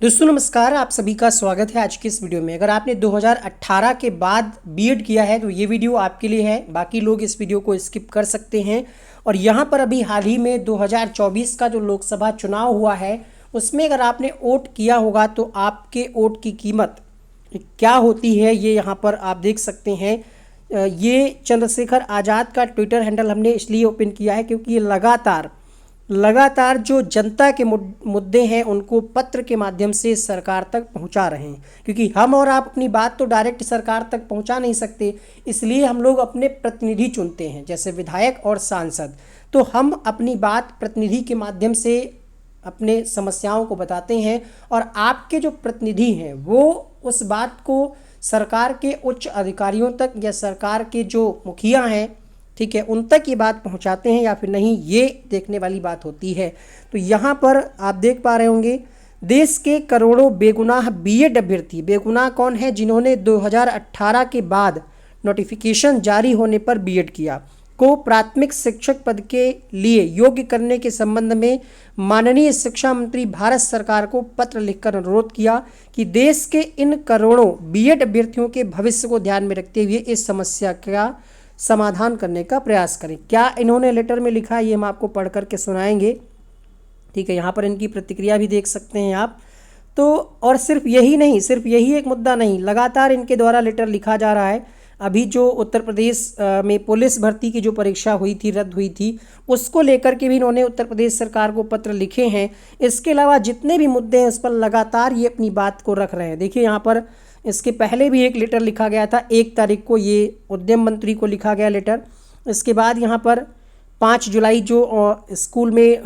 दोस्तों नमस्कार, आप सभी का स्वागत है आज की इस वीडियो में। अगर आपने 2018 के बाद बीएड किया है तो ये वीडियो आपके लिए है, बाकी लोग इस वीडियो को स्किप कर सकते हैं। और यहाँ पर अभी हाल ही में 2024 का जो लोकसभा चुनाव हुआ है उसमें अगर आपने वोट किया होगा तो आपके वोट की कीमत क्या होती है ये यहाँ पर आप देख सकते हैं। ये चंद्रशेखर आज़ाद का ट्विटर हैंडल हमने इसलिए ओपन किया है क्योंकि ये लगातार जो जनता के मुद्दे हैं उनको पत्र के माध्यम से सरकार तक पहुंचा रहे हैं। क्योंकि हम और आप अपनी बात तो डायरेक्ट सरकार तक पहुंचा नहीं सकते, इसलिए हम लोग अपने प्रतिनिधि चुनते हैं, जैसे विधायक और सांसद। तो हम अपनी बात प्रतिनिधि के माध्यम से अपने समस्याओं को बताते हैं और आपके जो प्रतिनिधि हैं वो उस बात को सरकार के उच्च अधिकारियों तक या सरकार के जो मुखिया हैं, ठीक है, उन तक ये बात पहुंचाते हैं या फिर नहीं, ये देखने वाली बात होती है। तो यहाँ पर आप देख पा रहे होंगे, देश के करोड़ों बेगुनाह बीएड अभ्यर्थी, बेगुनाह कौन है, जिन्होंने 2018 के बाद नोटिफिकेशन जारी होने पर बीएड किया, को प्राथमिक शिक्षक पद के लिए योग्य करने के संबंध में माननीय शिक्षा मंत्री भारत सरकार को पत्र लिखकर अनुरोध किया कि देश के इन करोड़ों बीएड अभ्यर्थियों के भविष्य को ध्यान में रखते हुए इस समस्या का समाधान करने का प्रयास करें। क्या इन्होंने लेटर में लिखा है ये हम आपको पढ़ करके सुनाएंगे, ठीक है। यहाँ पर इनकी प्रतिक्रिया भी देख सकते हैं आप। तो और सिर्फ यही एक मुद्दा नहीं, लगातार इनके द्वारा लेटर लिखा जा रहा है। अभी जो उत्तर प्रदेश में पुलिस भर्ती की जो परीक्षा हुई थी, रद्द हुई थी, उसको लेकर के भी इन्होंने उत्तर प्रदेश सरकार को पत्र लिखे हैं। इसके अलावा जितने भी मुद्दे हैं उस पर लगातार ये अपनी बात को रख रहे हैं। देखिए यहाँ पर इसके पहले भी एक लेटर लिखा गया था, 1 तारीख को ये उद्यम मंत्री को लिखा गया लेटर। इसके बाद यहाँ पर 5 जुलाई जो स्कूल में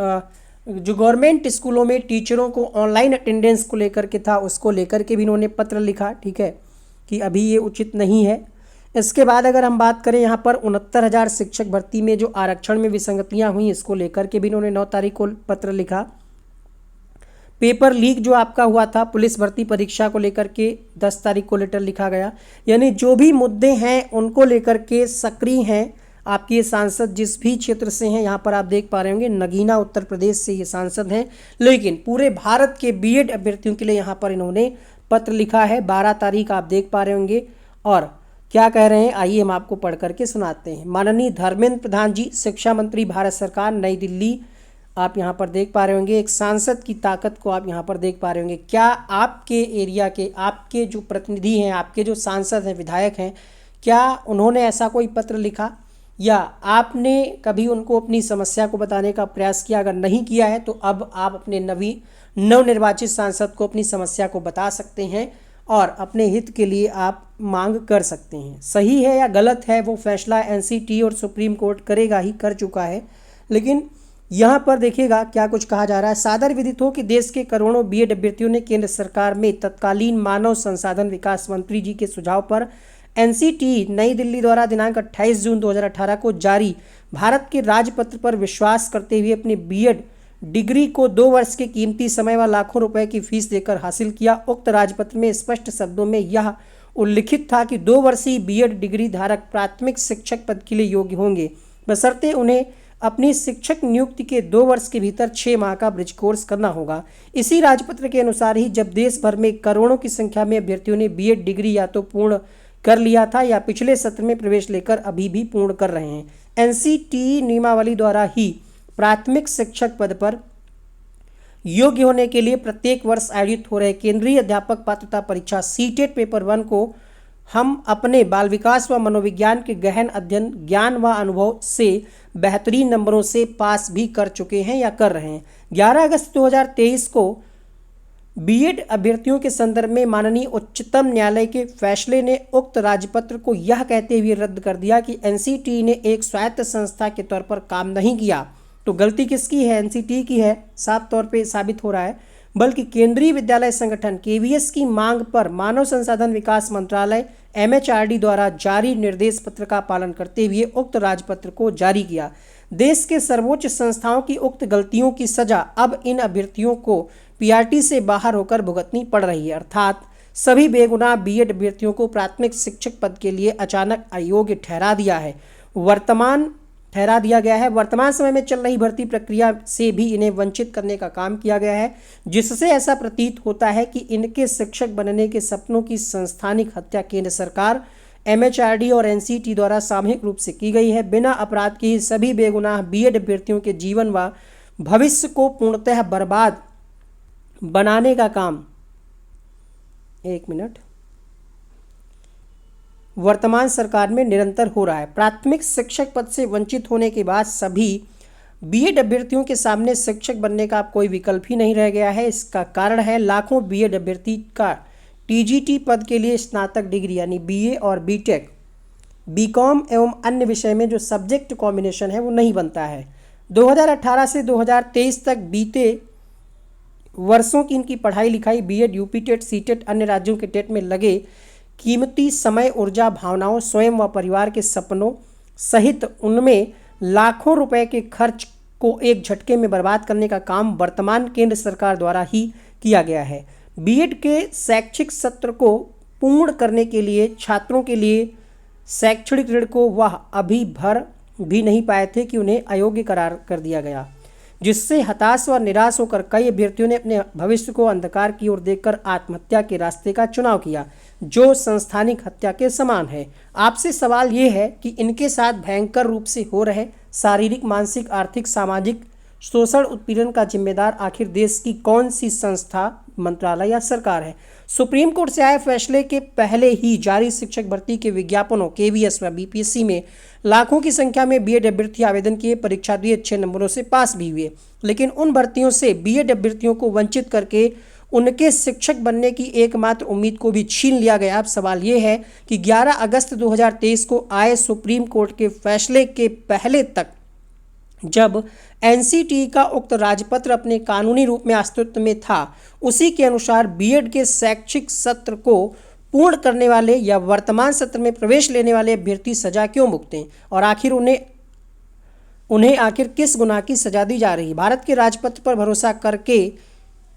जो गवर्नमेंट स्कूलों में टीचरों को ऑनलाइन अटेंडेंस को लेकर के था, उसको लेकर के भी इन्होंने पत्र लिखा, ठीक है, कि अभी ये उचित नहीं है। इसके बाद अगर हम बात करें यहाँ पर 69,000 शिक्षक भर्ती में जो आरक्षण में विसंगतियाँ हुई, इसको लेकर के भी इन्होंने 9 तारीख को पत्र लिखा। पेपर लीक जो आपका हुआ था पुलिस भर्ती परीक्षा को लेकर के 10 तारीख को लेटर लिखा गया। यानी जो भी मुद्दे हैं उनको लेकर के सक्रिय हैं आपके ये सांसद, जिस भी क्षेत्र से हैं। यहाँ पर आप देख पा रहे होंगे नगीना उत्तर प्रदेश से ये सांसद हैं, लेकिन पूरे भारत के बीएड अभ्यर्थियों के लिए यहाँ पर इन्होंने पत्र लिखा है। 12 तारीख आप देख पा रहे होंगे। और क्या कह रहे हैं आइए हम आपको पढ़ करके सुनाते हैं। माननीय धर्मेंद्र प्रधान जी, शिक्षा मंत्री भारत सरकार, नई दिल्ली। आप यहाँ पर देख पा रहे होंगे एक सांसद की ताकत को आप यहाँ पर देख पा रहे होंगे। क्या आपके एरिया के आपके जो प्रतिनिधि हैं, आपके जो सांसद हैं, विधायक हैं, क्या उन्होंने ऐसा कोई पत्र लिखा या आपने कभी उनको अपनी समस्या को बताने का प्रयास किया? अगर नहीं किया है तो अब आप अपने नवनिर्वाचित सांसद को अपनी समस्या को बता सकते हैं और अपने हित के लिए आप मांग कर सकते हैं। सही है या गलत है वो फैसला एनसीटी और सुप्रीम कोर्ट करेगा ही, कर चुका है। लेकिन यहाँ पर देखिएगा क्या कुछ कहा जा रहा है। सादर विदित हो कि देश के करोड़ों बीएड अभ्यर्थियों ने केंद्र सरकार में तत्कालीन मानव संसाधन विकास मंत्री जी के सुझाव पर एनसीटी नई दिल्ली द्वारा दिनांक 28 जून 2018 को जारी भारत के राजपत्र पर विश्वास करते हुए अपनी बीएड डिग्री को 2 वर्ष के कीमती समय व लाखों रुपए की फीस देकर हासिल किया। उक्त राजपत्र में स्पष्ट शब्दों में यह उल्लिखित था कि 2 वर्षीय बीएड डिग्री धारक प्राथमिक शिक्षक पद के लिए योग्य होंगे, बशर्ते उन्हें अपनी शिक्षक नियुक्ति के 2 वर्ष के भीतर 6 माह का ब्रिज कोर्स करना होगा। इसी राजपत्र के अनुसार ही जब देश भर में करोड़ों की संख्या में अभ्यर्थियों ने बीएड डिग्री या तो पूर्ण कर लिया था या पिछले सत्र में प्रवेश लेकर अभी भी पूर्ण कर रहे हैं, एनसीटी नियमावली द्वारा ही प्राथमिक शिक्षक पद पर योग्य होने के लिए प्रत्येक वर्ष आयोजित हो रहे केंद्रीय अध्यापक पात्रता परीक्षा सीटेट पेपर 1 को हम अपने बाल विकास व मनोविज्ञान के गहन अध्ययन, ज्ञान व अनुभव से बेहतरीन नंबरों से पास भी कर चुके हैं या कर रहे हैं। 11 अगस्त 2023 को बीएड अभ्यर्थियों के संदर्भ में माननीय उच्चतम न्यायालय के फैसले ने उक्त राजपत्र को यह कहते हुए रद्द कर दिया कि एनसीटी ने एक स्वायत्त संस्था के तौर पर काम नहीं किया। तो गलती किसकी है? एनसीटी की है, साफ तौर पे साबित हो रहा है। बल्कि केंद्रीय विद्यालय संगठन केवीएस की मांग पर मानव संसाधन विकास मंत्रालय एमएचआरडी द्वारा जारी निर्देश पत्र का पालन करते हुए उक्त राजपत्र को जारी किया। देश के सर्वोच्च संस्थाओं की उक्त गलतियों की सजा अब इन अभ्यर्थियों को पीआरटी से बाहर होकर भुगतनी पड़ रही है। अर्थात सभी बेगुनाह बीएड अभ्यर्थियों को प्राथमिक शिक्षक पद के लिए अचानक अयोग्य ठहरा दिया है। वर्तमान ठहरा दिया गया है। वर्तमान समय में चल रही भर्ती प्रक्रिया से भी इन्हें वंचित करने का काम किया गया है, जिससे ऐसा प्रतीत होता है कि इनके शिक्षक बनने के सपनों की संस्थानिक हत्या केंद्र सरकार, एमएचआरडी और एनसीटी द्वारा सामूहिक रूप से की गई है। बिना अपराध के ही सभी बेगुनाह बीएड अभ्यर्थियों के जीवन व भविष्य को पूर्णतः बर्बाद बनाने का काम वर्तमान सरकार में निरंतर हो रहा है। प्राथमिक शिक्षक पद से वंचित होने के बाद सभी बीएड अभ्यर्थियों के सामने शिक्षक बनने का अब कोई विकल्प ही नहीं रह गया है। इसका कारण है लाखों बीएड अभ्यर्थी का टीजीटी पद के लिए स्नातक डिग्री यानी बीए और बीटेक, बीकॉम एवं अन्य विषय में जो सब्जेक्ट कॉम्बिनेशन है वो नहीं बनता है। 2018 से 2023 तक बीते वर्षों की इनकी पढ़ाई लिखाई बीएड, यूपी टेट, सीटेट, अन्य राज्यों के टेट में लगे कीमती समय, ऊर्जा, भावनाओं, स्वयं व परिवार के सपनों सहित उनमें लाखों रुपए के खर्च को एक झटके में बर्बाद करने का काम वर्तमान केंद्र सरकार द्वारा ही किया गया है। बीएड के शैक्षिक सत्र को पूर्ण करने के लिए छात्रों के लिए शैक्षणिक ऋण को वह अभी भर भी नहीं पाए थे कि उन्हें अयोग्य करार कर दिया गया, जिससे हताश व निराश होकर कई अभ्यर्थियों ने अपने भविष्य को अंधकार की ओर देखकर आत्महत्या के रास्ते का चुनाव किया, जो संस्थानिक हत्या के समान है। आपसे सवाल ये है कि इनके साथ भयंकर रूप से हो रहे शारीरिक, मानसिक, आर्थिक, सामाजिक शोषण, उत्पीड़न का जिम्मेदार आखिर देश की कौन सी संस्था, मंत्रालय या सरकार है? सुप्रीम कोर्ट से आए फैसले के पहले ही जारी शिक्षक भर्ती के विज्ञापनों केवीएस व बीपीएससी में लाखों की संख्या में बीएड अभ्यर्थी आवेदन किए, परीक्षा दिए, अच्छे नंबरों से पास भी हुए, लेकिन उन भर्तियों से बीएड अभ्यर्थियों को वंचित करके उनके शिक्षक बनने की एकमात्र उम्मीद को भी छीन लिया गया। अब सवाल ये है कि 11 अगस्त 2023 को आए सुप्रीम कोर्ट के फैसले के पहले तक जब एनसीटी का उक्त राजपत्र अपने कानूनी रूप में अस्तित्व में था, उसी के अनुसार बीएड के शैक्षिक सत्र को पूर्ण करने वाले या वर्तमान सत्र में प्रवेश लेने वाले अभ्यर्थी सजा क्यों भुगतें और आखिर उन्हें आखिर किस गुनाह की सजा दी जा रही? भारत के राजपत्र पर भरोसा करके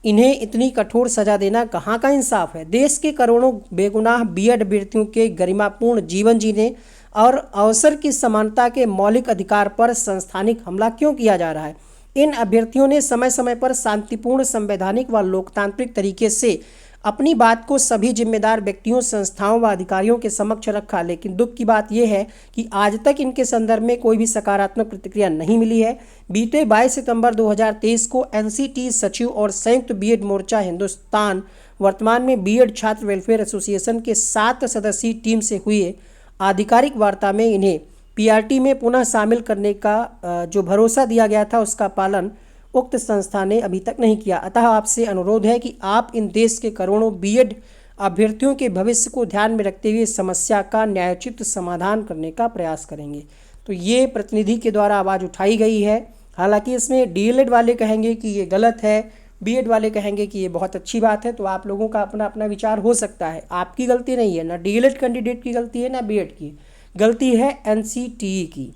इन्हें इतनी कठोर सजा देना कहाँ का इंसाफ है? देश के करोड़ों बेगुनाह बीएड अभ्यर्थियों के गरिमापूर्ण जीवन जीने और अवसर की समानता के मौलिक अधिकार पर संस्थानिक हमला क्यों किया जा रहा है? इन अभ्यर्थियों ने समय समय पर शांतिपूर्ण, संवैधानिक व लोकतांत्रिक तरीके से अपनी बात को सभी जिम्मेदार व्यक्तियों, संस्थाओं व अधिकारियों के समक्ष रखा, लेकिन दुख की बात यह है कि आज तक इनके संदर्भ में कोई भी सकारात्मक प्रतिक्रिया नहीं मिली है। बीते 22 सितंबर 2023 को एनसीटी सचिव और संयुक्त बीएड मोर्चा हिंदुस्तान, वर्तमान में बीएड छात्र वेलफेयर एसोसिएशन के 7 सदस्यीय टीम से हुए आधिकारिक वार्ता में इन्हें पीआरटी में पुनः शामिल करने का जो भरोसा दिया गया था उसका पालन उक्त संस्था ने अभी तक नहीं किया। अतः आपसे अनुरोध है कि आप इन देश के करोड़ों बीएड अभ्यर्थियों के भविष्य को ध्यान में रखते हुए समस्या का न्यायोचित समाधान करने का प्रयास करेंगे। तो ये प्रतिनिधि के द्वारा आवाज़ उठाई गई है। हालांकि इसमें डीएलएड वाले कहेंगे कि ये गलत है, बीएड वाले कहेंगे कि ये बहुत अच्छी बात है। तो आप लोगों का अपना अपना विचार हो सकता है। आपकी गलती नहीं है, ना डीएलएड कैंडिडेट की गलती है, ना बीएड की गलती है, एनसीटीई की।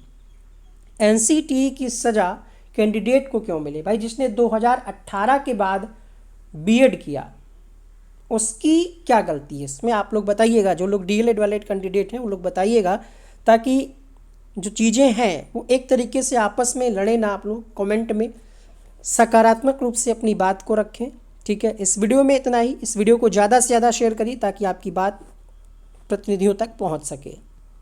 एनसीटीई की सज़ा कैंडिडेट को क्यों मिले? भाई जिसने 2018 के बाद बीएड किया उसकी क्या गलती है इसमें? आप लोग बताइएगा, जो लोग डीएलएड वाले कैंडिडेट हैं वो लोग बताइएगा, ताकि जो चीज़ें हैं वो एक तरीके से आपस में लड़े ना। आप लोग कमेंट में सकारात्मक रूप से अपनी बात को रखें। ठीक है, इस वीडियो में इतना ही। इस वीडियो को ज़्यादा से ज़्यादा शेयर करिए ताकि आपकी बात प्रतिनिधियों तक पहुंच सके।